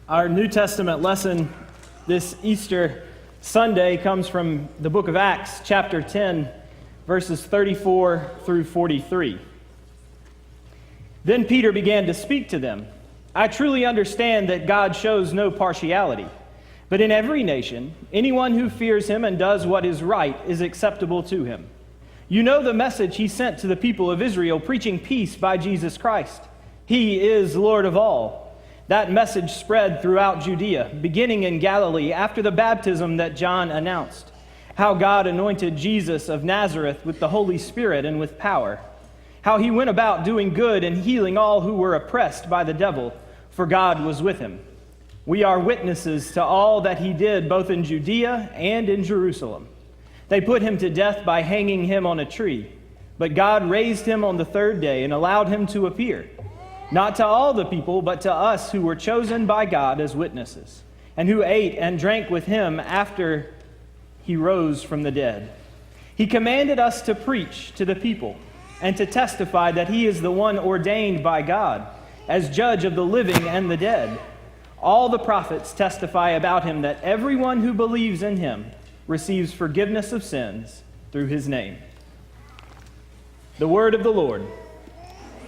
Our New Testament lesson this Easter Sunday comes from the book of Acts, chapter 10, verses 34 through 43. Then Peter began to speak to them. I truly understand that God shows no partiality, but in every nation, anyone who fears him and does what is right is acceptable to him. You know the message he sent to the people of Israel, preaching peace by Jesus Christ. He is Lord of all. That message spread throughout Judea, beginning in Galilee after the baptism that John announced, how God anointed Jesus of Nazareth with the Holy Spirit and with power, how he went about doing good and healing all who were oppressed by the devil, for God was with him. We are witnesses to all that he did both in Judea and in Jerusalem. They put him to death by hanging him on a tree, but God raised him on the third day and allowed him to appear, not to all the people, but to us who were chosen by God as witnesses, and who ate and drank with him after he rose from the dead. He commanded us to preach to the people and to testify that he is the one ordained by God as judge of the living and the dead. All the prophets testify about him that everyone who believes in him receives forgiveness of sins through his name. The word of the Lord.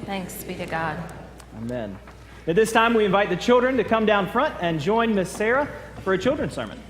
Thanks be to God. Amen. At this time, we invite the children to come down front and join Miss Sarah for a children's sermon.